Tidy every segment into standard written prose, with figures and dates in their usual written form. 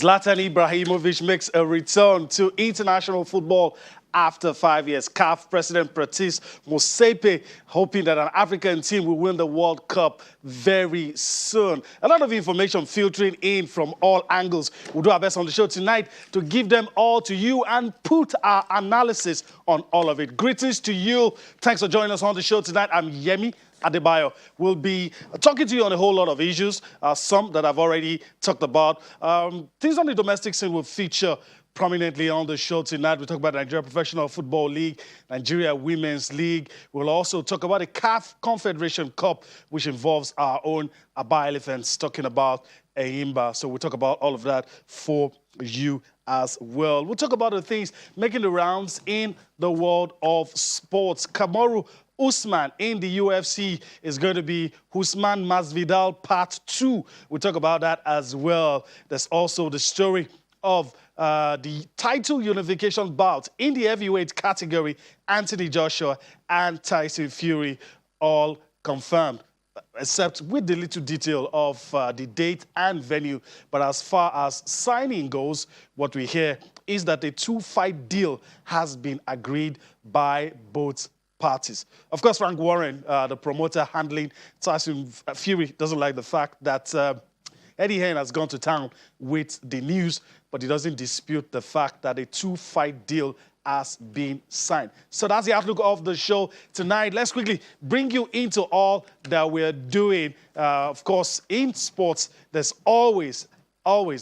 Zlatan Ibrahimovic makes a return to international football after 5 years. CAF President Patrice Motsepe hoping that an African team will win the World Cup very soon. A lot of information filtering in from all angles. We'll do our best on the show tonight to give them all to you and put our analysis on all of it. Greetings to you. Thanks for joining us on the show tonight. I'm Yemi Adebayo. Will be talking to you on a whole lot of issues, some that I've already talked about. Things on the domestic scene will feature prominently on the show tonight. We'll talk about Nigeria Professional Football League, Nigeria Women's League. We'll also talk about the CAF Confederation Cup, which involves our own Aba Elephants, talking about Enyimba. So we'll talk about all of that for you as well. We'll talk about the things making the rounds in the world of sports. Kamaru Usman in the UFC is going to be Usman Masvidal Part 2. We'll talk about that as well. There's also the story of the title unification bout in the heavyweight category. Anthony Joshua and Tyson Fury all confirmed, except with the little detail of the date and venue. But as far as signing goes, what we hear is that a two-fight deal has been agreed by both parties. Of course, Frank Warren, the promoter handling Tyson Fury, doesn't like the fact that Eddie Hearn has gone to town with the news, but he doesn't dispute the fact that a two-fight deal has been signed. So that's the outlook of the show tonight. Let's quickly bring you into all that we're doing. Of course, in sports, there's always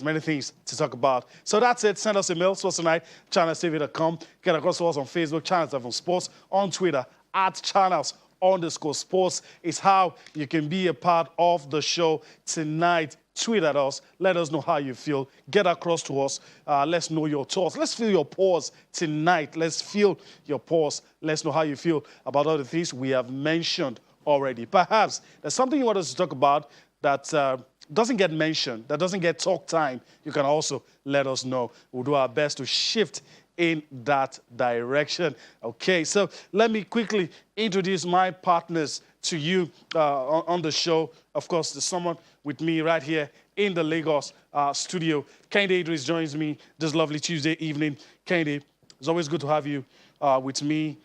many things to talk about. So that's it. Send us a mail, Sports Tonight, channelstv.com. Get across to us on Facebook, Channels 7 Sports, on Twitter, @channels_sports is how you can be a part of the show tonight. Tweet at us. Let us know how you feel. Get across to us. Let's know your thoughts. Let's feel your pause tonight. Let's feel your pause. Let's know how you feel about all the things we have mentioned already. Perhaps there's something you want us to talk about that doesn't get mentioned, that doesn't get talk time. You can also let us know. We'll do our best to shift in that direction. Okay, so let me quickly introduce my partners to you on the show. Of course, there's someone with me right here in the Lagos studio. Kehinde Idris joins me this lovely Tuesday evening. Kehinde, it's always good to have you with me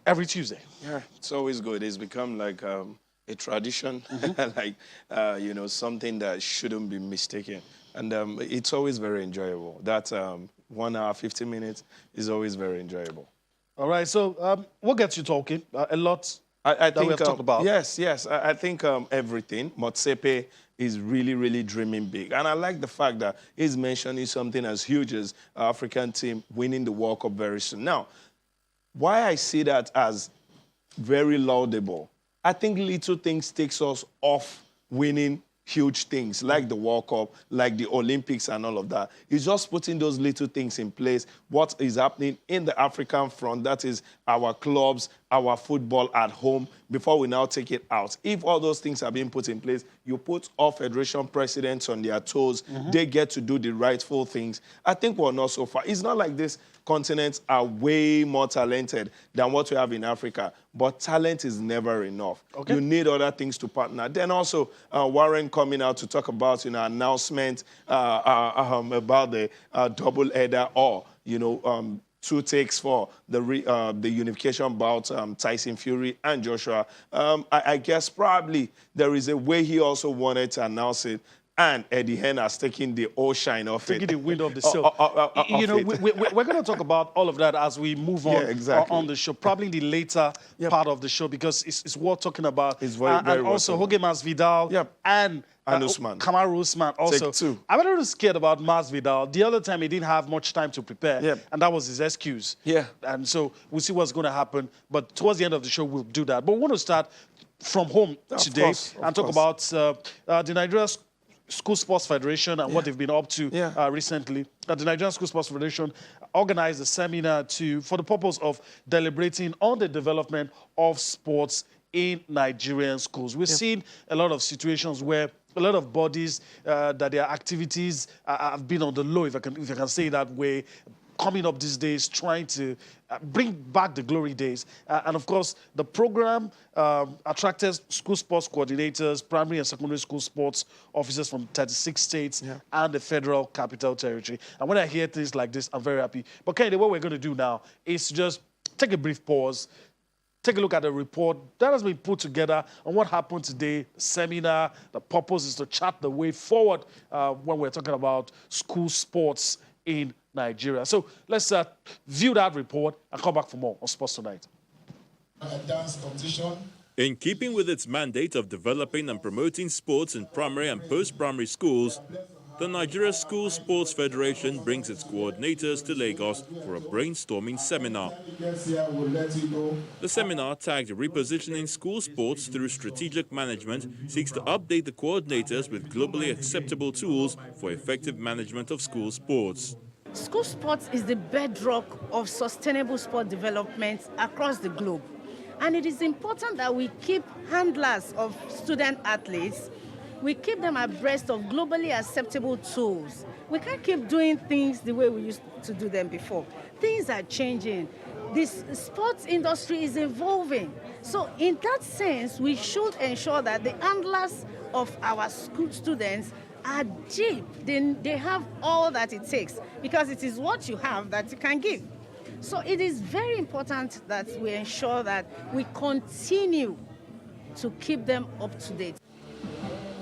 every Tuesday. Yeah, it's always good. It's become like a tradition, like, you know, something that shouldn't be mistaken. And it's always very enjoyable. That 1 hour, 50 minutes is always very enjoyable. All right, so what gets you talking? A lot I that we think, have talked about. Yes. I think everything. Motsepe is really dreaming big. And I like the fact that he's mentioning something as huge as African team winning the World Cup very soon. Now, why I see that as very laudable, I think little things takes us off winning huge things like the World Cup, like the Olympics and all of that. It's just putting those little things in place. What is happening in the African front, that is our clubs, our football at home, before we now take it out. If all those things are being put in place, you put all federation presidents on their toes, they get to do the rightful things. I think we're not so far. It's not like these continents are way more talented than what we have in Africa, but talent is never enough. Okay. You need other things to partner. Then also, Warren coming out to talk about, you know, announcement about the double header or, you know, 2 takes for the unification bout, Tyson Fury and Joshua. I guess probably there is a way he also wanted to announce it, and Eddie Hearn has taken the old shine off Taking it. the wind off the sail. You know, we're going to talk about all of that as we move on on the show, probably in the later part of the show, because it's worth talking about. It's very and also, Jorge Masvidal and Usman. Kamaru Usman also. Take 2. I'm a little scared about Masvidal. The other time, he didn't have much time to prepare, and that was his excuse. And so we'll see what's going to happen. But towards the end of the show, we'll do that. But we want to start from home today and talk about the Nigeria School Sports Federation and what they've been up to recently. The Nigerian School Sports Federation organized a seminar for the purpose of deliberating on the development of sports in Nigerian schools. We've seen a lot of situations where a lot of bodies that their activities have been on the low, if I can say it that way. coming up these days, trying to bring back the glory days. And of course, the program attracted school sports coordinators, primary and secondary school sports officers from 36 states and the Federal Capital Territory. And when I hear things like this, I'm very happy. But Kennedy, what we're going to do now is just take a brief pause, take a look at the report that has been put together on what happened today, the seminar. The purpose is to chart the way forward when we're talking about school sports in Nigeria. So let's view that report and come back for more on Sports Tonight. Dance competition. In keeping with its mandate of developing and promoting sports in primary and post-primary schools, the Nigeria School Sports Federation brings its coordinators to Lagos for a brainstorming seminar. The seminar, tagged Repositioning School Sports Through Strategic Management, seeks to update the coordinators with globally acceptable tools for effective management of school sports. School sports is the bedrock of sustainable sport development across the globe. And it is important that we keep handlers of student athletes, we keep them abreast of globally acceptable tools. We can't keep doing things the way we used to do them before. Things are changing. This sports industry is evolving. So in that sense, we should ensure that the handlers of our school students are deep. They have all that it takes, because it is what you have that you can give. So it is very important that we ensure that we continue to keep them up to date.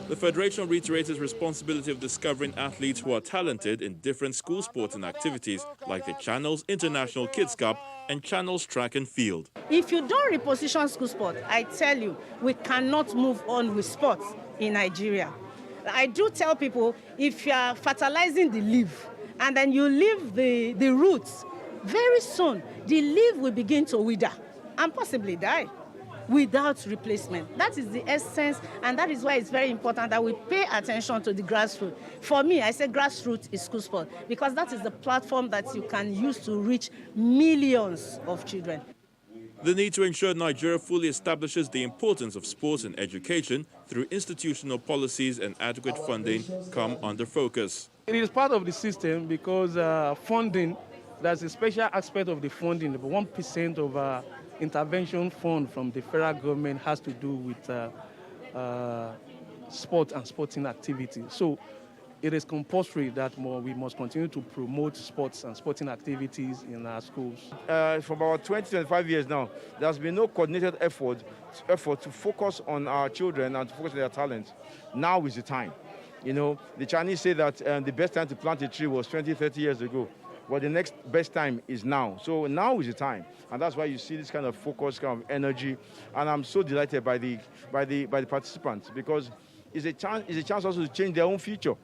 The Federation reiterates its responsibility of discovering athletes who are talented in different school sporting activities, like the Channels International Kids Cup and Channels Track and Field. If you don't reposition school sport, I tell you, we cannot move on with sports in Nigeria. I do tell people, if you are fertilizing the leaf and then you leave the roots, very soon the leaf will begin to wither and possibly die without replacement. That is the essence, and that is why it's very important that we pay attention to the grassroots. For me, I say grassroots is school sport, because that is the platform that you can use to reach millions of children. The need to ensure Nigeria fully establishes the importance of sports and education through institutional policies and adequate funding come under focus. It is part of the system because funding, there's a special aspect of the funding. 1% of intervention fund from the federal government has to do with sport and sporting activity. So it is compulsory that we must continue to promote sports and sporting activities in our schools. For about 25 years now, there's been no coordinated effort to focus on our children and to focus on their talent. Now is the time. You know, the Chinese say that the best time to plant a tree was 20, 30 years ago. But the next best time is now. So now is the time. And that's why you see this kind of focus, kind of energy. And I'm so delighted by the participants, because it's a chance also to change their own future.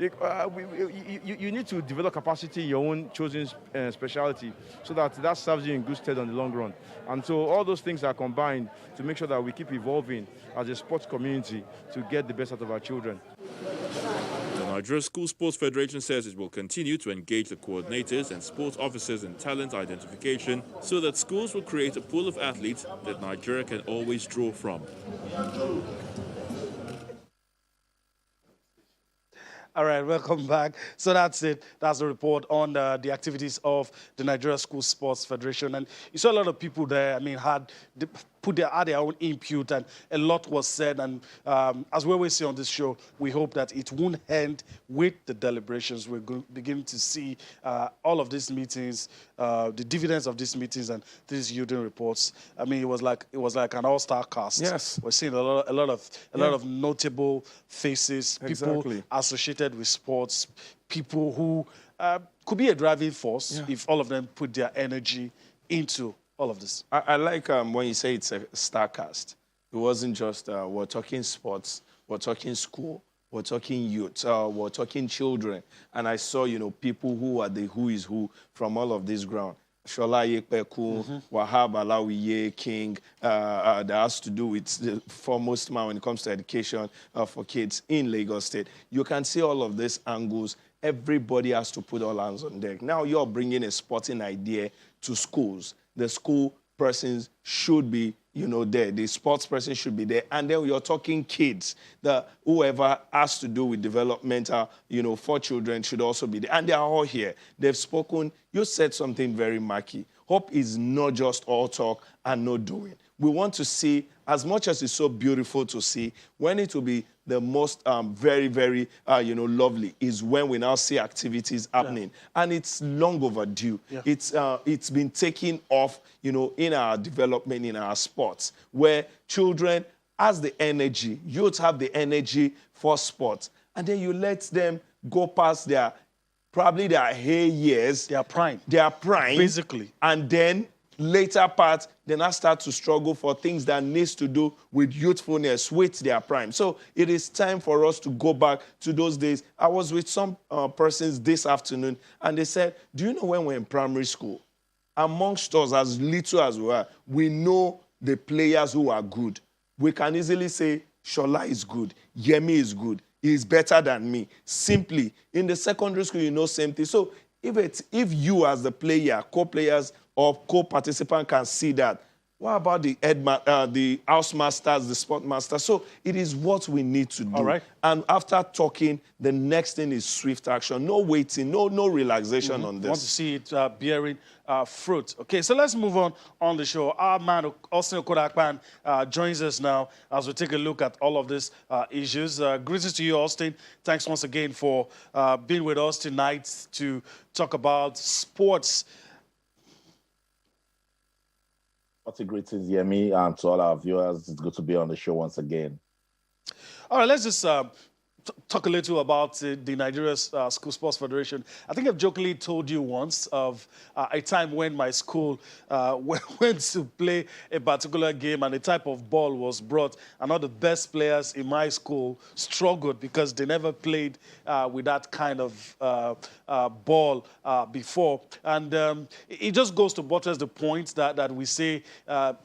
You need to develop capacity in your own chosen specialty so that serves you in good stead on the long run. And so all those things are combined to make sure that we keep evolving as a sports community to get the best out of our children. The Nigeria School Sports Federation says it will continue to engage the coordinators and sports officers in talent identification so that schools will create a pool of athletes that Nigeria can always draw from. All right, welcome back. So that's it. That's the report on the activities of the Nigeria School Sports Federation. And you saw a lot of people there, I mean, had their own input, and a lot was said. And as we always say on this show, we hope that it won't end with the deliberations. We're beginning to see all of these meetings, the dividends of these meetings and these yielding reports. I mean, it was like an all-star cast. Yes. We're seeing a lot of notable faces, people associated with sports, people who could be a driving force if all of them put their energy into all of this. I like when you say it's a star cast. It wasn't just we're talking sports, we're talking school, we're talking youth, we're talking children. And I saw, people who are the who is who from all of this ground. Shola Yekpeku, Wahab Alawiye, King, that has to do with the foremost man when it comes to education for kids in Lagos State. You can see all of these angles. Everybody has to put all hands on deck. Now you're bringing a sporting idea to schools. The school persons should be, there. The sports person should be there. And then you're talking kids. Whoever has to do with developmental, for children should also be there. And they are all here. They've spoken. You said something very marquee. Hope is not just all talk and no doing. We want to see, as much as it's so beautiful to see, when it will be the most very, very, lovely is when we now see activities happening. Yeah. And it's long overdue. Yeah. It's been taking off, in our development, in our sports, where children has the energy, youth have the energy for sports, and then you let them go past probably their hay years. Their prime. Basically. And then later part, they now start to struggle for things that needs to do with youthfulness, with their prime. So it is time for us to go back to those days. I was with some persons this afternoon, and they said, do you know when we're in primary school, amongst us, as little as we are, we know the players who are good. We can easily say, Shola is good, Yemi is good, he is better than me. Simply, in the secondary school, same thing. So if you as the player, co-players, or co-participant can see that, what about the house masters, the sport masters? So it is what we need to do. All right. And after talking, the next thing is swift action. No waiting, no relaxation on this. Want to see it bearing fruit. Okay, so let's move on the show. Our man, Austin Okodakpan, joins us now as we take a look at all of these issues. Greetings to you, Austin. Thanks once again for being with us tonight to talk about sports. Greetings, Yemi, and to all our viewers. It's good to be on the show once again. All right, let's just talk a little about the Nigeria School Sports Federation. I think I've jokingly told you once of a time when my school went to play a particular game and the type of ball was brought, and all the best players in my school struggled because they never played with that kind of ball before. And it just goes to buttress the point that we say,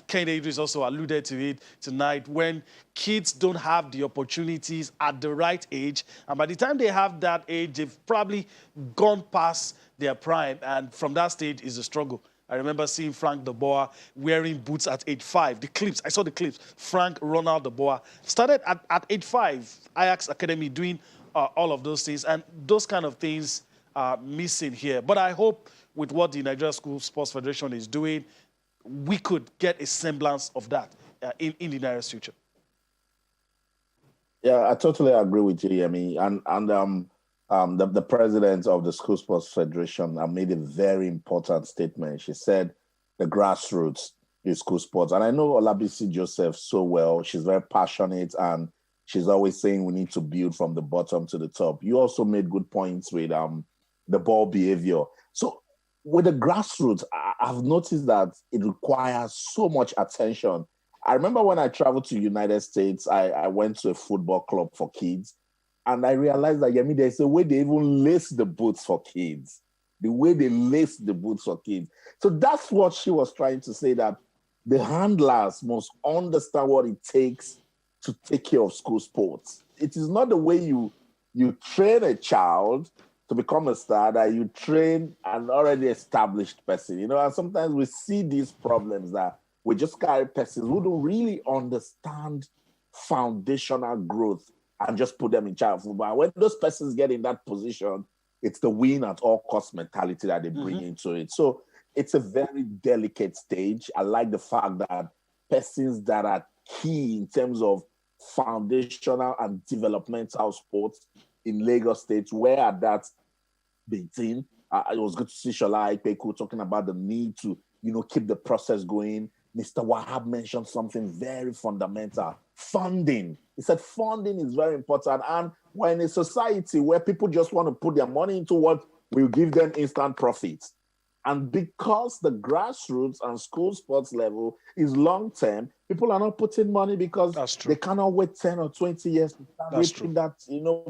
Ken Idris also alluded to it tonight, when kids don't have the opportunities at the right age, and by the time they have that age, they've probably gone past their prime, and from that stage is a struggle. I remember seeing Frank de Boer wearing boots at age 5. The clips, I saw the clips. Frank Ronald de Boer started at age 5, Ajax Academy, doing all of those things, and those kind of things are missing here. But I hope with what the Nigeria School Sports Federation is doing, we could get a semblance of that in the nearest future. Yeah, I totally agree with you, Yemi. And the president of the School Sports Federation made a very important statement. She said the grassroots is school sports. And I know Olabisi Joseph so well. She's very passionate, and she's always saying we need to build from the bottom to the top. You also made good points with the ball behavior. So with the grassroots, I've noticed that it requires so much attention. I remember when I traveled to the United States, I went to a football club for kids, and I realized that, Yemi, there's a way they even lace the boots for kids. The way they lace the boots for kids. So that's what she was trying to say, that the handlers must understand what it takes to take care of school sports. It is not the way you train a child to become a star that you train an already established person. And sometimes we see these problems that we just carry persons who don't really understand foundational growth and just put them in charge of football. And when those persons get in that position, it's the win at all cost mentality that they bring into it. So it's a very delicate stage. I like the fact that persons that are key in terms of foundational and developmental sports in Lagos State were at that meeting. It was good to see Shola Ipeku talking about the need to, keep the process going. Mr. Wahab mentioned something very fundamental: funding. He said funding is very important. And we're in a society where people just want to put their money into what will give them instant profits. And because the grassroots and school sports level is long-term, people are not putting money because they cannot wait 10 or 20 years to start reaching that,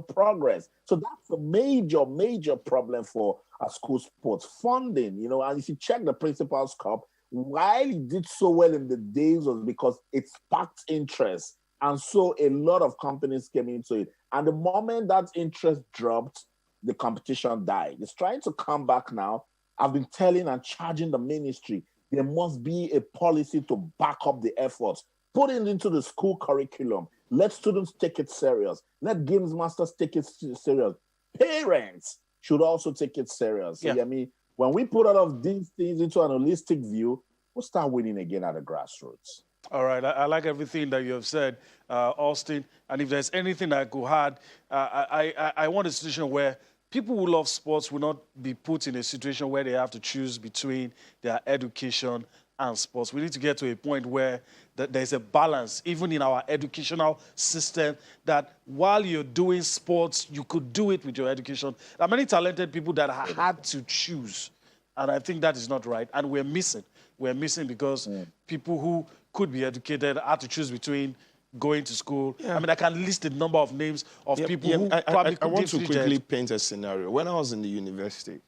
progress. So that's a major, major problem for a school sports funding, and if you check the Principal's Cup, while it did so well in the days was because it sparked interest. And so a lot of companies came into it. And the moment that interest dropped, the competition died. It's trying to come back now. I've been telling and charging the ministry, there must be a policy to back up the efforts. Put it into the school curriculum. Let students take it serious. Let games masters take it serious. Parents should also take it serious. So, I mean, when we put all of these things into an holistic view, we'll start winning again at the grassroots. All right, I like everything that you have said, Austin. And if there's anything I could add, I want a situation where people who love sports will not be put in a situation where they have to choose between their education and sports. We need to get to a point where there's a balance, even in our educational system, that while you're doing sports, you could do it with your education. There are many talented people that have had to choose, and I think that is not right, and we're missing. We're missing because people who could be educated had to choose between going to school. I mean, I can list a number of names of people who probably could. I want to quickly paint a scenario. When I was in the university,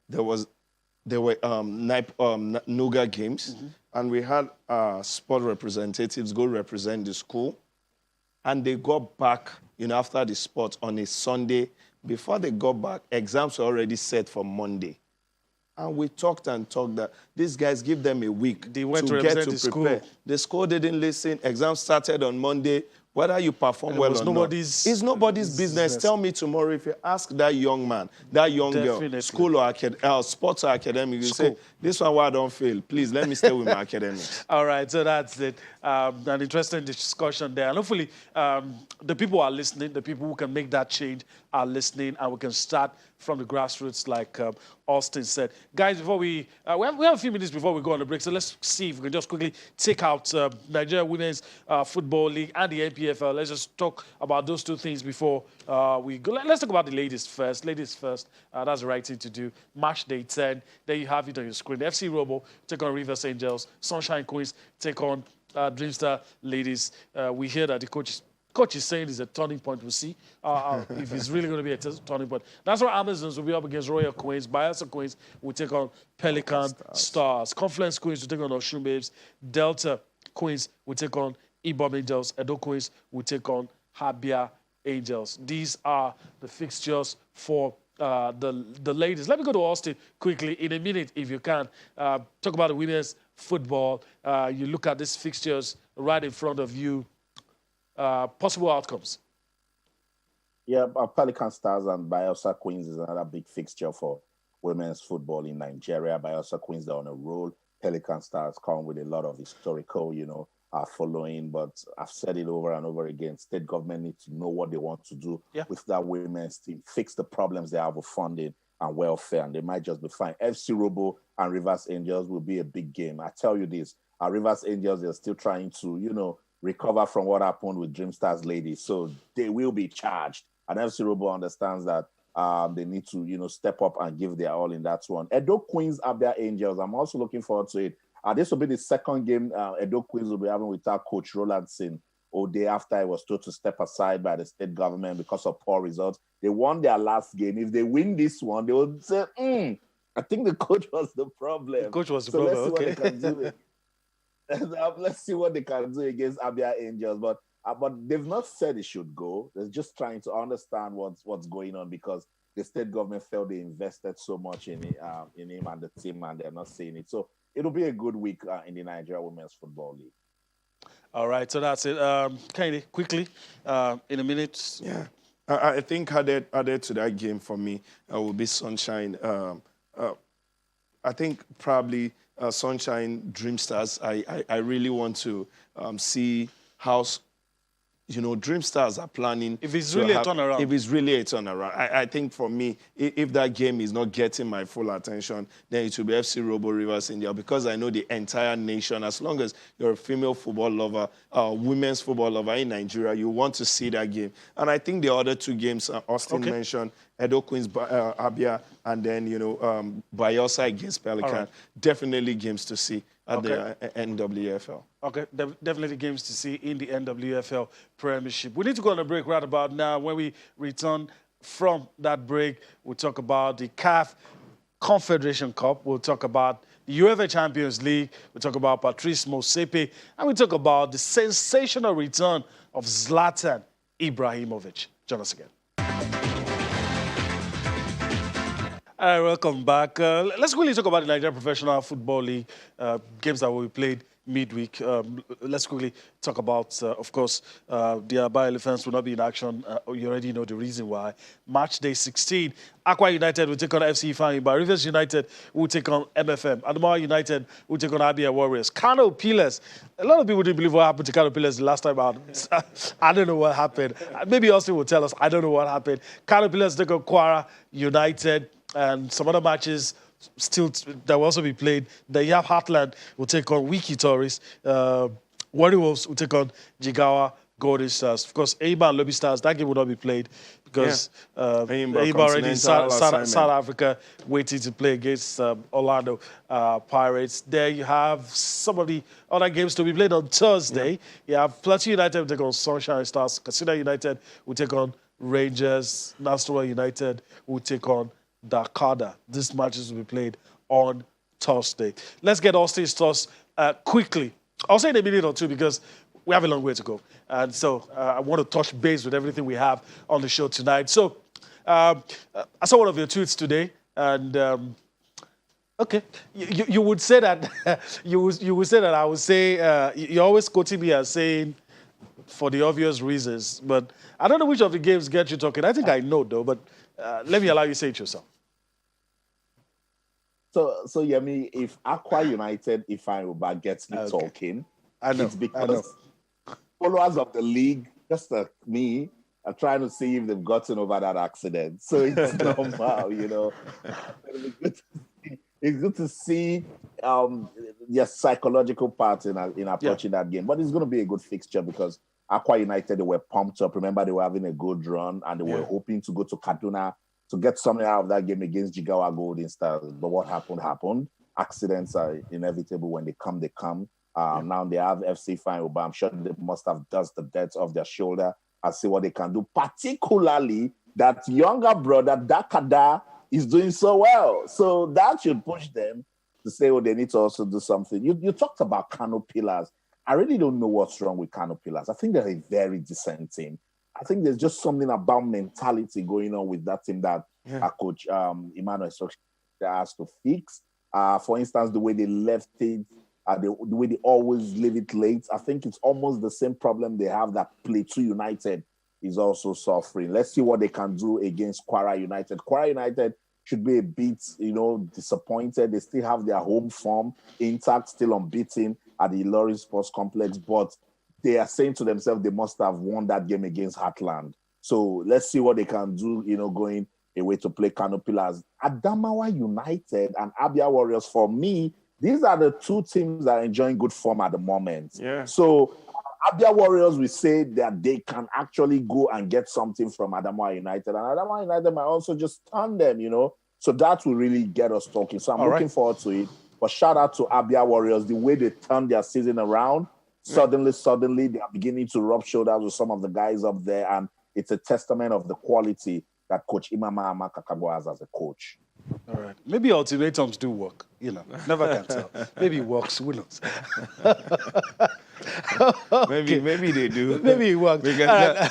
there were NUGA games, and we had sport representatives go represent the school, and they got back, after the sport on a Sunday. Before they got back, exams were already set for Monday. And we talked that these guys give them a week they went to get to the prepare. School. The school didn't listen. Exams started on Monday. Whether you perform well or not, it's nobody's business. Tell me tomorrow if you ask that young man, that young girl, school or sports or academic, you say, this one why I don't fail. Please, let me stay with my academics. All right, so that's it. An interesting discussion there. And hopefully the people are listening, the people who can make that change are listening, and we can start from the grassroots like Austin said. Guys, before we have a few minutes before we go on the break, so let's see if we can just quickly take out Nigeria Women's Football League and the NPFL. Let's just talk about those two things before we go. Let's talk about the ladies first. Ladies first, that's the right thing to do. Match day 10, there you have it on your screen. FC Robo take on Rivers Angels. Sunshine Queens take on Dreamstar Ladies. We hear that the coach is saying it's a turning point. We'll see if it's really going to be a turning point. That's why Amazons will be up against Royal Queens. Bayelsa Queens will take on Pelican Stars. Confluence Queens will take on Oshun Babes. Delta Queens will take on Ibom Angels. Edo Queens will take on Habia Angels. These are the fixtures for the ladies. Let me go to Austin quickly in a minute, if you can. Talk about the women's football. You look at these fixtures right in front of you. Possible outcomes. Yeah, Pelican Stars and Bayelsa Queens is another big fixture for women's football in Nigeria. Bayelsa Queens are on a roll. Pelican Stars come with a lot of historical, following. But I've said it over and over again. State government needs to know what they want to do with that women's team, fix the problems they have with funding and welfare, and they might just be fine. FC Robo and Rivers Angels will be a big game. I tell you this, Rivers Angels, they're still trying to, recover from what happened with Dreamstars Ladies. So they will be charged. And FC Robo understands that they need to, step up and give their all in that one. Edo Queens, Abia Angels, I'm also looking forward to it. This will be the second game Edo Queens will be having with our coach, Rolandson, all day after he was told to step aside by the state government because of poor results. They won their last game. If they win this one, they would say, I think the coach was the problem. The coach was the problem, let's see what they can do. Let's see what they can do against Abia Angels. But they've not said it should go. They're just trying to understand what's going on because the state government felt they invested so much in him and the team, and they're not seeing it. So it'll be a good week in the Nigeria Women's Football League. All right, so that's it. Kenny, quickly, in a minute. Yeah, I think added to that game for me will be Sunshine. I think probably Sunshine Dreamstars. I really want to see how Dreamstars are planning. If it's really a turnaround. If it's really a turnaround. I think for me, if that game is not getting my full attention, then it will be FC Robo Rivers India, because I know the entire nation, as long as you're a female football lover, women's football lover in Nigeria, you want to see that game. And I think the other two games Austin mentioned, Edo Queens, Abia, and then, Bayelsa against Pelican, definitely games to see at the NWFL. Okay, definitely games to see in the NWFL Premiership. We need to go on a break right about now. When we return from that break, we'll talk about the CAF Confederation Cup. We'll talk about the UEFA Champions League. We'll talk about Patrice Motsepe. And we'll talk about the sensational return of Zlatan Ibrahimovic. Join us again. All right, welcome back. Let's quickly talk about the Nigerian Professional Football League games that will be played midweek. Let's quickly talk about, of course, the Aba Elephants will not be in action. You already know the reason why. Match day 16, Aqua United will take on FC Ifeanyi. Rivers United will take on MFM. Adamawa United will take on Abia Warriors. Kano Pillars. A lot of people didn't believe what happened to Kano Pillars the last time out. I don't know what happened. Maybe Austin will tell us. I don't know what happened. Kano Pillars take on Kwara United. And some other matches still that will also be played. Then you have Heartland will take on Wiki Tourists. Warri Wolves will take on Jigawa Golden Stars. Of course, Eimba and Lobby Stars, that game will not be played because Eimba already in South Africa waiting to play against Orlando Pirates. There you have some of the other games to be played on Thursday. You have Plateau United will take on Sunshine Stars. Casino United will take on Rangers. Nasarawa United will take on Dakada. These matches will be played on Thursday. Let's get Austin's thoughts quickly. I'll say in a minute or two because we have a long way to go. And so I want to touch base with everything we have on the show tonight. So I saw one of your tweets today, and okay, you would say that you would say that I would say you're always quoting me as saying for the obvious reasons, but I don't know which of the games get you talking. I think I know though, but let me allow you to say it yourself. So Yemi, if Aqua United, if I gets me talking, I know, it's because followers of the league, just like me, are trying to see if they've gotten over that accident. So it's normal, you know. It's good to see their psychological part in approaching that game. But it's going to be a good fixture because Aqua United, they were pumped up. Remember, they were having a good run and they were hoping to go to Kaduna to get something out of that game against Jigawa Golden Stars. But what happened. Accidents are inevitable. When they come. Now they have FC Ifeanyi, but I'm sure they must have dust the dirt off their shoulder and see what they can do. Particularly that younger brother, Dakada, is doing so well. So that should push them to say, oh, they need to also do something. You talked about Kano Pillars. I really don't know what's wrong with Kano Pillars. I think they're a very decent team. I think there's just something about mentality going on with that team that our coach Emmanuel has to fix. For instance, the way they left it, the way they always leave it late. I think it's almost the same problem they have that Plateau United is also suffering. Let's see what they can do against Kwara United. Kwara United should be a bit, disappointed. They still have their home form intact, still unbeaten at the Ilorin Sports Complex, but they are saying to themselves they must have won that game against Heartland. So let's see what they can do, going away to play Kano Pillars. Adamawa United and Abia Warriors, for me, these are the two teams that are enjoying good form at the moment. Yeah. So Abia Warriors, we say that they can actually go and get something from Adamawa United. And Adamawa United might also just turn them, So that will really get us talking. So I'm looking forward to it. But shout out to Abia Warriors, the way they turned their season around. Suddenly, they are beginning to rub shoulders with some of the guys up there. And it's a testament of the quality that Coach Imama Amakakagwa has as a coach. All right. Maybe ultimatums do work. Never can tell. Maybe it works. Who knows? Maybe they do. Maybe it works. Because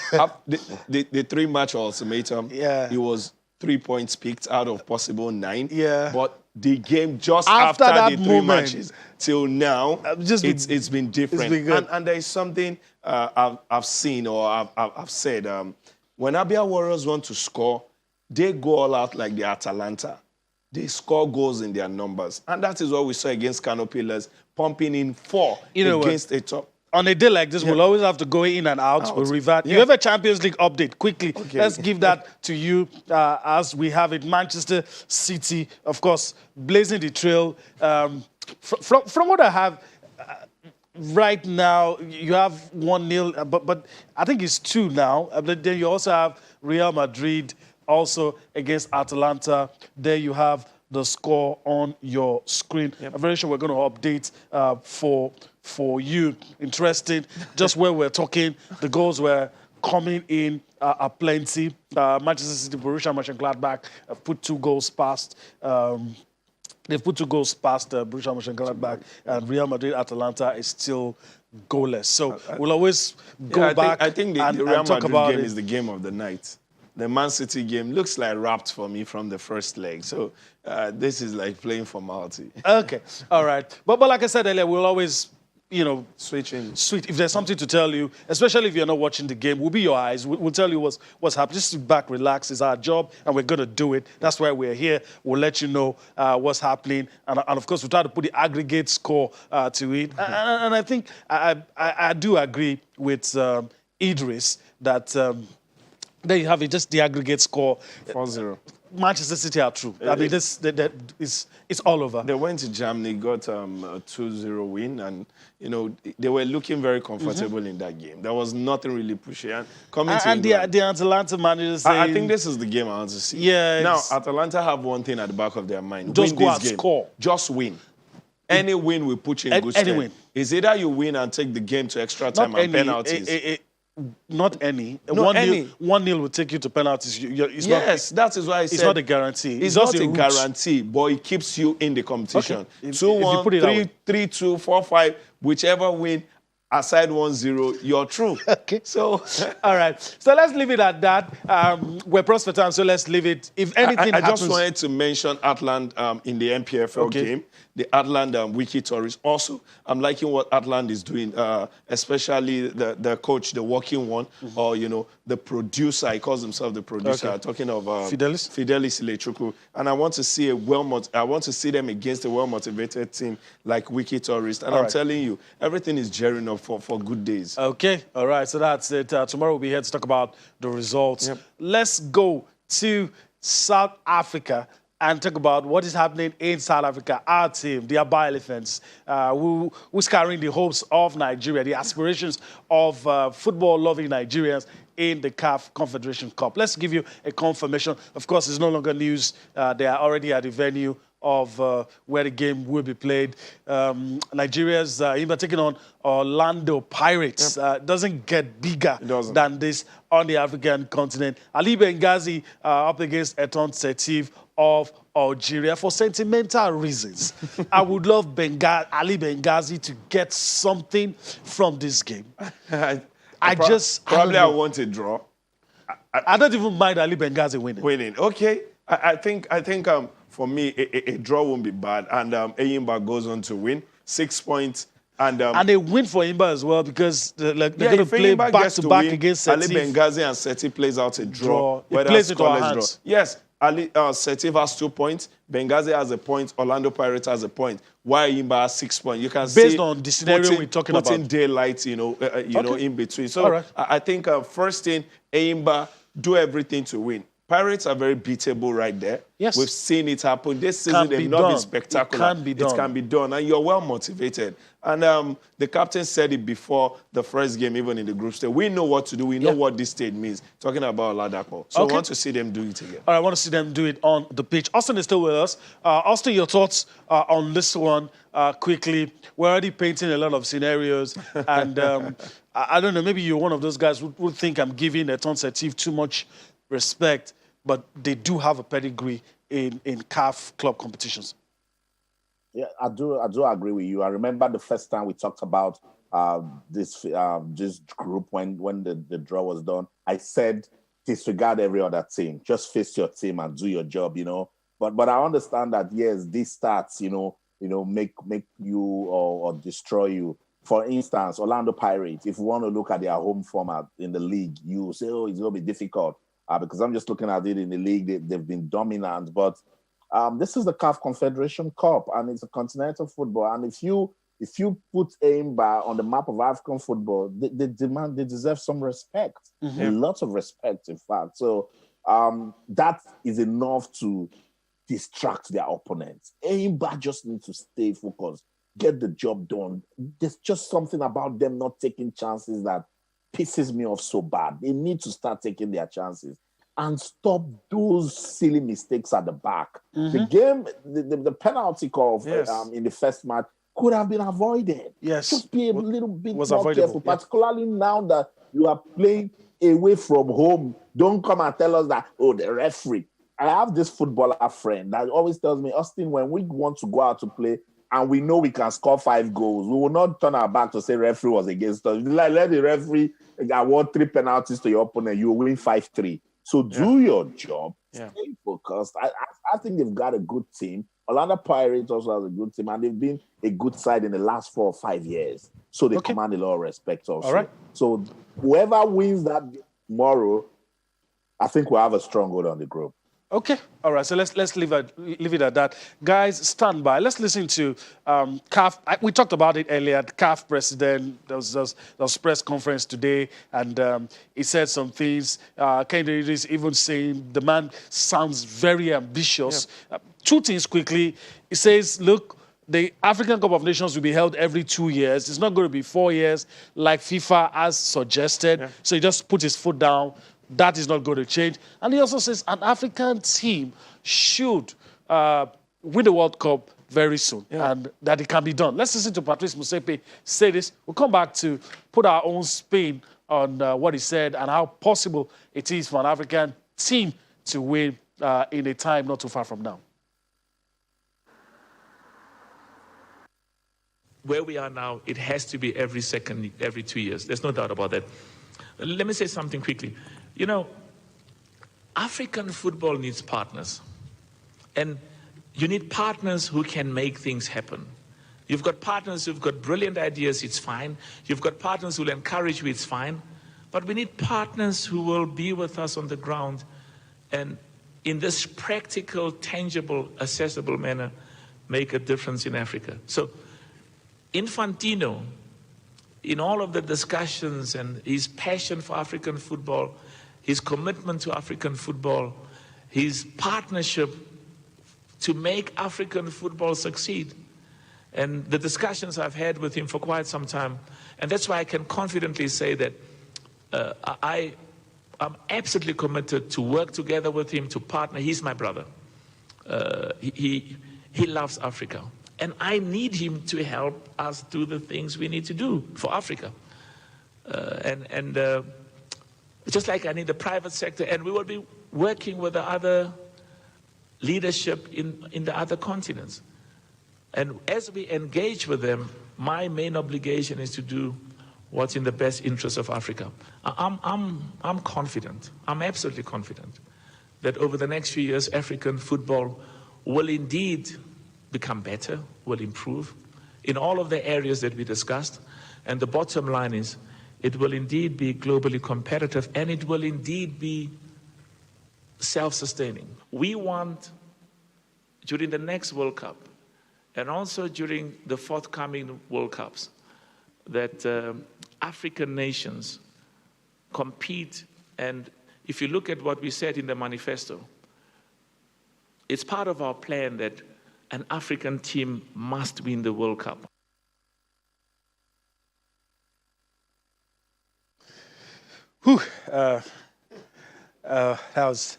the 3-match ultimatum, it was 3 points picked out of possible 9. Yeah. But the game just After after the 3 moment, matches till now, it's been different. It's been good. And there is something I've seen or I've said. When Abia Warriors want to score, they go all out like the Atalanta. They score goals in their numbers. And that is what we saw against Kano Pillars, pumping in 4 against a top. On a day like this, we'll always have to go in and out. We'll revert. You have a Champions League update quickly. Okay. Let's give that to you as we have it. Manchester City, of course, blazing the trail. From what I have right now, you have 1-0, but I think it's 2 now. But then you also have Real Madrid also against Atalanta. There you have the score on your screen. Yep. I'm very sure we're going to update for you. Interesting. Just where we're talking, the goals were coming in are plenty. Manchester City, Borussia Mönchengladbach put 2 goals past. They've put 2 goals past Borussia Mönchengladbach, and Real Madrid Atalanta is still goalless. So we'll always go back. I think the Real Madrid game is the game of the night. the Man City game looks like wrapped for me from the first leg. So this is like playing formality. Okay, all right. But like I said earlier, we'll always, Switching. If there's something to tell you, especially if you're not watching the game, we'll be your eyes. We'll tell you what's happening. Just sit back, relax. It's our job, and we're going to do it. That's why we're here. We'll let you know what's happening. And of course, we'll try to put the aggregate score to it. And I think I do agree with Idris that there you have it, just the aggregate score. 4-0. Manchester City are true. I mean, it's all over. They went to Germany, got a 2-0 win, and they were looking very comfortable in that game. There was nothing really pushy. And coming to England, the Atalanta manager saying, I think this is the game I want to see. Yeah. Now Atalanta have one thing at the back of their mind: just win go this and game. score. Just win. Any win will put you in good any stead. win. It's either you win and take the game to extra time and penalties. Not any. No, 1-0 will take you to penalties. That is why I said it's not a guarantee. It's not a guarantee, but it keeps you in the competition. Okay. 2-1, put it that way. 3-2, 4-5, whichever win, aside 1-0, you're through. Okay. So, all right. So let's leave it at that. We're pressed for time, so let's leave it. If anything I happens... just wanted to mention Atland in the MPFL game. The Atland Wiki Tourist. Also, I'm liking what Atland is doing, especially the coach, the working one, or, the producer. He calls himself the producer. Okay. Talking of Fidelis Ilechukwu. And I want to see I want to see them against a well-motivated team like Wiki Tourist. And I'm telling you, everything is gearing up for good days. Okay. All right. So that's it. Tomorrow we'll be here to talk about the results. Yep. Let's go to South Africa and talk about what is happening in South Africa. Our team, the Aba Elephants, who's carrying the hopes of Nigeria, the aspirations of football-loving Nigerians in the CAF Confederation Cup. Let's give you a confirmation. Of course, it's no longer news. They are already at the venue of where the game will be played. Nigeria's taking on Orlando Pirates. Doesn't get bigger than this on the African continent. Ali Benghazi up against Eton Setif of Algeria for sentimental reasons. I would love Ali Benghazi to get something from this game. I want a draw. I don't even mind Ali Benghazi winning. Okay. I think for me, a draw won't be bad. And Eyimba goes on to win 6 points. And a win for Eyimba as well, because they're going to play back-to-back against Setif. Ali Benghazi and Setif plays out a draw. It plays into our hands. Yes. Setif has 2 points. Benghazi has a point. Orlando Pirates has a point. Why Eyimba has 6 points? You can see based on the scenario we're talking about. Putting daylight, in between. So I think first thing, Eyimba do everything to win. Pirates are very beatable right there. Yes. We've seen it happen. This season, they've not been spectacular. It can be done. And you're well motivated. And the captain said it before the first game, even in the group stage. We know what to do. We know what this stage means. Talking about Ladapo. So we want to see them do it again. All right, I want to see them do it on the pitch. Austin is still with us. Austin, your thoughts on this one quickly. We're already painting a lot of scenarios. And I don't know, maybe you're one of those guys who would think I'm giving Eton Setif too much respect, but they do have a pedigree in CAF club competitions. Yeah, I do agree with you. I remember the first time we talked about this group when the draw was done. I said disregard every other team, just face your team and do your job, But I understand that yes, these stats, make you or destroy you. For instance, Orlando Pirates. If you want to look at their home format in the league, you say, oh, it's going to be difficult. Because I'm just looking at it in the league, they've been dominant. But this is the CAF Confederation Cup, and it's a continental football. And if you put Eyimba on the map of African football, they deserve some respect, a lot of respect, in fact. So that is enough to distract their opponents. Eyimba just needs to stay focused, get the job done. There's just something about them not taking chances that pisses me off so bad. They need to start taking their chances and stop those silly mistakes at the back. The game, the penalty call in the first match could have been avoided. Yes. Just be a little bit more avoidable. careful, particularly now that you are playing away from home. Don't come and tell us that, the referee. I have this footballer friend that always tells me, Austin, when we want to go out to play, and we know we can score 5 goals, we will not turn our back to say referee was against us. Let the referee award 3 penalties to your opponent, you will win 5-3. So do your job, Yeah. stay focused. I think they've got a good team. Orlando Pirates also has a good team, and they've been a good side in the last 4 or 5 years. So they Okay. command a lot of respect also. All right. So whoever wins that game tomorrow, I think we'll have a strong hold on the group. Okay, all right. So let's leave it at that, guys. Stand by. Let's listen to CAF. We talked about it earlier. The CAF president. There was press conference today, and he said some things. Kennedy is even saying the man sounds very ambitious. Yeah. 2 things quickly. He says, look, the African Cup of Nations will be held every 2 years. It's not going to be 4 years like FIFA has suggested. Yeah. So he just put his foot down. That is not going to change. And he also says an African team should win the World Cup very soon, and that it can be done. Let's listen to Patrice Motsepe say this. We'll come back to put our own spin on what he said and how possible it is for an African team to win in a time not too far from now. Where we are now, it has to be every 2 years. There's no doubt about that. Let me say something quickly. You know, African football needs partners. And you need partners who can make things happen. You've got partners who've got brilliant ideas, it's fine. You've got partners who will encourage you, it's fine. But we need partners who will be with us on the ground and in this practical, tangible, accessible manner, make a difference in Africa. So Infantino, in all of the discussions and his passion for African football, his commitment to African football, his partnership to make African football succeed, and the discussions I've had with him for quite some time, and that's why I can confidently say that I'm absolutely committed to work together with him, to partner. He's my brother. He loves Africa. And I need him to help us do the things we need to do for Africa. Just like I need the private sector, and we will be working with the other leadership in the other continents. And as we engage with them, my main obligation is to do what's in the best interest of Africa. I'm confident, I'm absolutely confident that over the next few years, African football will indeed become better, will improve in all of the areas that we discussed. And the bottom line is, it will indeed be globally competitive, and it will indeed be self-sustaining. We want, during the next World Cup, and also during the forthcoming World Cups, that African nations compete. And if you look at what we said in the manifesto, it's part of our plan that an African team must win the World Cup. Whew, that was.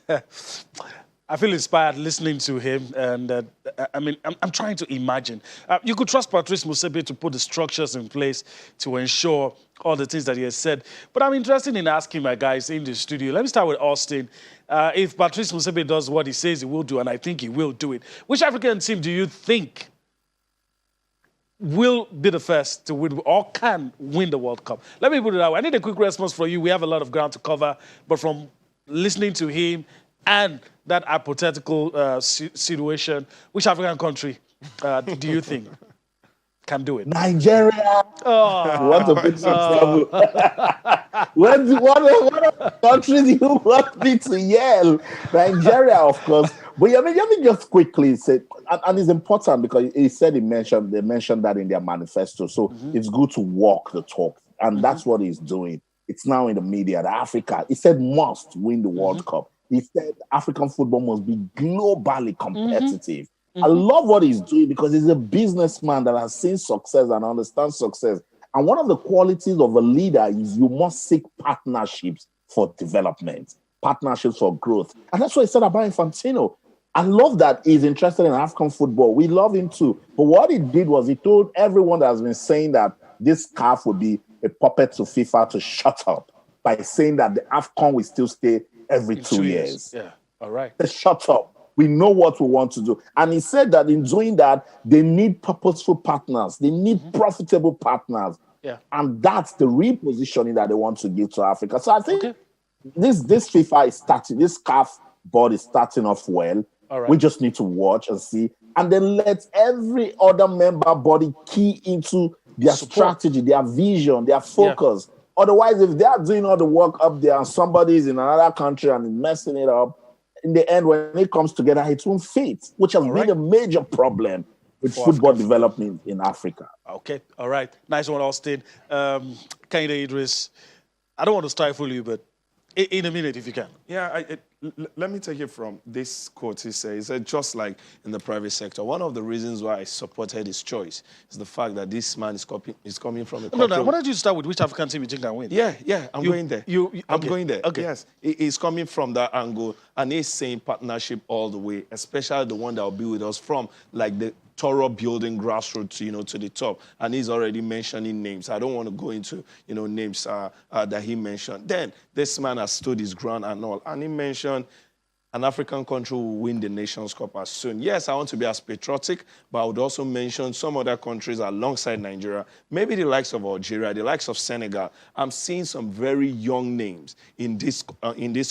I feel inspired listening to him, and I'm trying to imagine. You could trust Patrice Motsepe to put the structures in place to ensure all the things that he has said. But I'm interested in asking my guys in the studio. Let me start with Austin. If Patrice Motsepe does what he says he will do, and I think he will do it, which African team do you think will be the first to win or can win the World Cup? Let me put it that way. I need a quick response from you. We have a lot of ground to cover, but from listening to him and that hypothetical situation, which African country do you think can do it? Nigeria. Oh. What a big trouble. What country do you want me to yell? Nigeria, of course. But let me just quickly say, and it's important because they mentioned that in their manifesto. So it's good to walk the talk. And that's what he's doing. It's now in the media that Africa, he said, must win the World Cup. He said African football must be globally competitive. I love what he's doing because he's a businessman that has seen success and understands success. And one of the qualities of a leader is you must seek partnerships for development, partnerships for growth. And that's what he said about Infantino. I love that he's interested in African football. We love him too. But what he did was he told everyone that has been saying that this CAF would be a puppet to FIFA to shut up by saying that the AFCON will still stay every 2 years. Yeah, all right. Shut up. We know what we want to do. And he said that in doing that, they need purposeful partners. They need profitable partners. Yeah. And that's the repositioning that they want to give to Africa. So I think this FIFA is starting, this CAF board is starting off well. All right. We just need to watch and see, and then let every other member body key into their strategy, their vision, their focus. Yeah. Otherwise, if they are doing all the work up there and somebody is in another country and messing it up, in the end, when it comes together, it won't fit, which has been a major problem with football development in Africa. Okay, all right. Nice one, Austin. Kehinde Idris, I don't want to stifle you, but in a minute, if you can. Yeah, let me take it from this quote he said, just like in the private sector, one of the reasons why I supported his choice is the fact that this man is coming from a... No, why don't you start with which African team you think can win? Yeah, I'm going there. I'm going there. Okay. Yes, he's coming from that angle, and he's saying partnership all the way, especially the one that will be with us from, like, the thorough building grassroots, to the top. And he's already mentioning names. I don't want to go into, names that he mentioned. Then this man has stood his ground and all. And he mentioned an African country will win the Nations Cup as soon. Yes, I want to be as patriotic, but I would also mention some other countries alongside Nigeria, maybe the likes of Algeria, the likes of Senegal. I'm seeing some very young names in these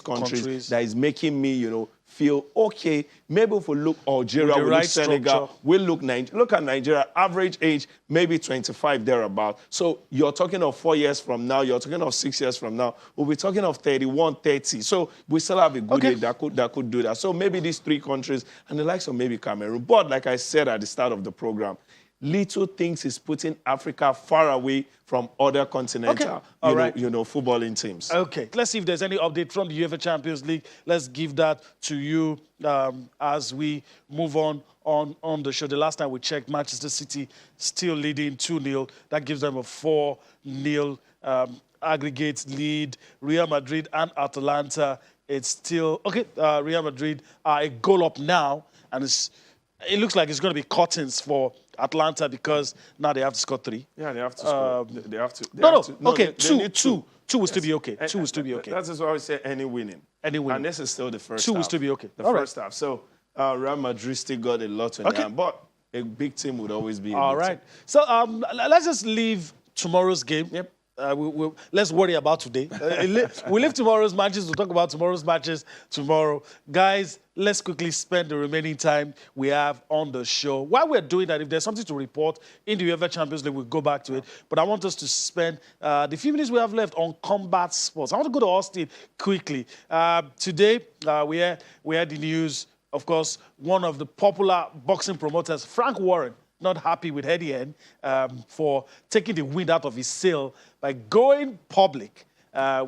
countries that is making me, feel okay. Maybe if we look Algeria, we look Senegal, we look at Nigeria, average age maybe 25 thereabout. So you're talking of 4 years from now, you're talking of 6 years from now, we'll be talking of 31, 30. So we still have a good age that could do that. So maybe these three countries and the likes of maybe Cameroon. But like I said at the start of the program, little things is putting Africa far away from other continental, footballing teams. Okay, let's see if there's any update from the UEFA Champions League. Let's give that to you as we move on the show. The last time we checked, Manchester City still leading 2-0. That gives them a 4-0 aggregate lead. Real Madrid and Atalanta, it's still... Okay, Real Madrid are a goal up now, and it looks like it's going to be curtains for Atlanta because now they have to score 3. Yeah, they have to score. They have to. Okay, two will still be okay. 2 will still be okay. That's why we say any winning. And this is still the first half. 2 will still be okay. The first half. So Real Madrid still got a lot on them, but a big team would always be a all big right. team. So let's just leave tomorrow's game. Yep. Let's worry about today. We leave tomorrow's matches. We'll talk about tomorrow's matches tomorrow. Guys, let's quickly spend the remaining time we have on the show. While we're doing that, if there's something to report in the UEFA Champions League, we'll go back to it. But I want us to spend the few minutes we have left on combat sports. I want to go to Austin quickly. Today, we had the news, of course, one of the popular boxing promoters, Frank Warren, not happy with Eddie Hearn for taking the wind out of his sail by going public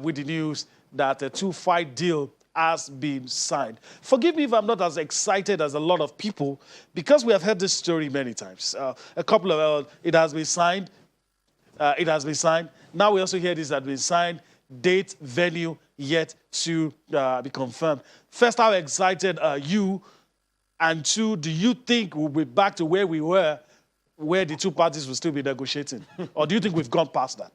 with the news that a 2-fight deal has been signed. Forgive me if I'm not as excited as a lot of people because we have heard this story many times. A couple of it has been signed. It has been signed. Now we also hear this has been signed. Date, venue yet to be confirmed. First, how excited are you? And 2, do you think we'll be back to where we were, where the two parties will still be negotiating? Or do you think we've gone past that?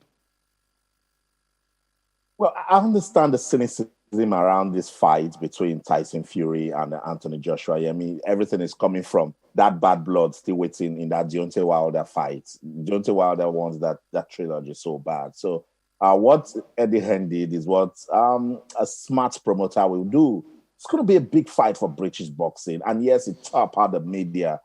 Well, I understand the cynicism around this fight between Tyson Fury and Anthony Joshua. I mean, everything is coming from that bad blood still waiting in that Deontay Wilder fight. Deontay Wilder wants that trilogy so bad. So what Eddie Hearn did is what a smart promoter will do. It's going to be a big fight for British boxing. And yes, it topped out the media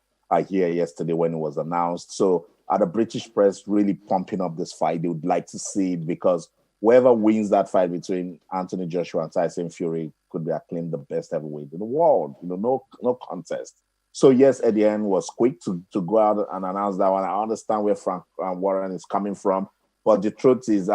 here yesterday when it was announced. So the British press really pumping up this fight. They would like to see it because whoever wins that fight between Anthony Joshua and Tyson Fury could be acclaimed the best heavyweight in the world. No contest. So yes, Eddie Hearn was quick to go out and announce that one. I understand where Frank Warren is coming from. But the truth is,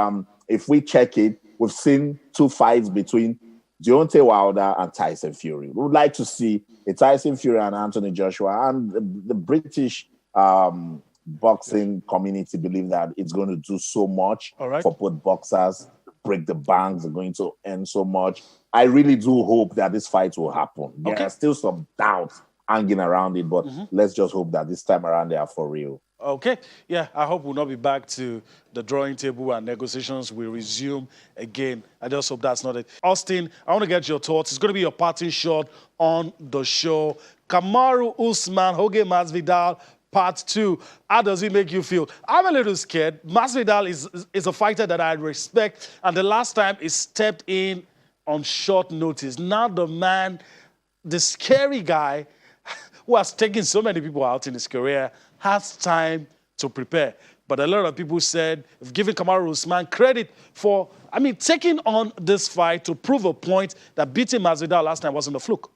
if we check it, we've seen 2 fights between Deontay Wilder and Tyson Fury. We would like to see a Tyson Fury and Anthony Joshua, and the British boxing community believe that it's going to do so much for both boxers, break the banks, are going to earn so much. I really do hope that this fight will happen. There are still some doubts hanging around it, but let's just hope that this time around they are for real. Okay. Yeah, I hope we'll not be back to the drawing table and negotiations will resume again. I just hope that's not it. Austin, I want to get your thoughts. It's going to be your parting shot on the show. Kamaru Usman, Jorge Masvidal, Part 2. How does it make you feel? I'm a little scared. Masvidal is a fighter that I respect, and the last time he stepped in on short notice. Now the man, the scary guy who has taken so many people out in his career, has time to prepare. But a lot of people said, giving Kamaru Usman credit for, taking on this fight to prove a point that beating Masvidal last time wasn't a fluke.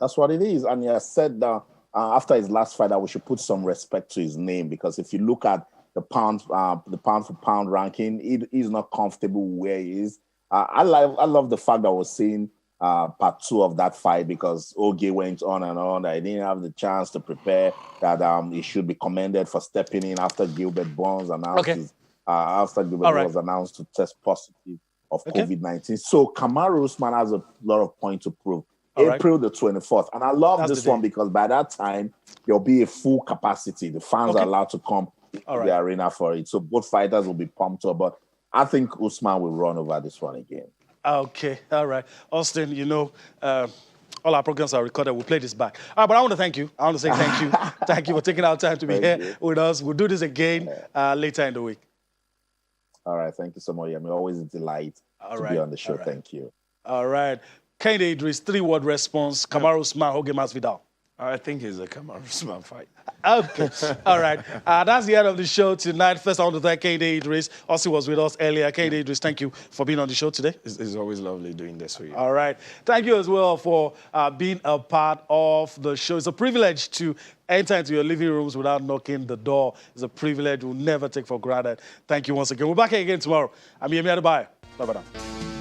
That's what it is. And he has said that after his last fight that we should put some respect to his name, because if you look at the pound for pound ranking, he's not comfortable where he is. I love the fact that we're seeing part 2 of that fight, because Ogie went on and on that he didn't have the chance to prepare, that he should be commended for stepping in after Gilbert Burns announced was announced to test positive of COVID-19. So Kamaru Usman has a lot of points to prove. April the 24th. And I love this one because by that time, there'll be a full capacity. The fans are allowed to come to the arena for it. So both fighters will be pumped up. But I think Usman will run over this one again. Okay, all right. Austin, all our programs are recorded. We'll play this back. All right, but I want to thank you. I want to say thank you. Thank you for taking our time to be here with us. We'll do this again later in the week. All right, thank you so much. Always a delight to be on the show. Thank you. All right. Kehinde Idris, 3-word response. Kamaru Usman, Jorge Masvidal. I think it's a Kamaru Usman fight. Okay. All right. That's the end of the show tonight. First, I want to thank Kehinde Idris. Austin was with us earlier. Kehinde Idris, thank you for being on the show today. It's always lovely doing this with you. All right. Thank you as well for being a part of the show. It's a privilege to enter into your living rooms without knocking the door. It's a privilege we'll never take for granted. Thank you once again. We're back again tomorrow. I'm Yemi Adebayo. Bye-bye now.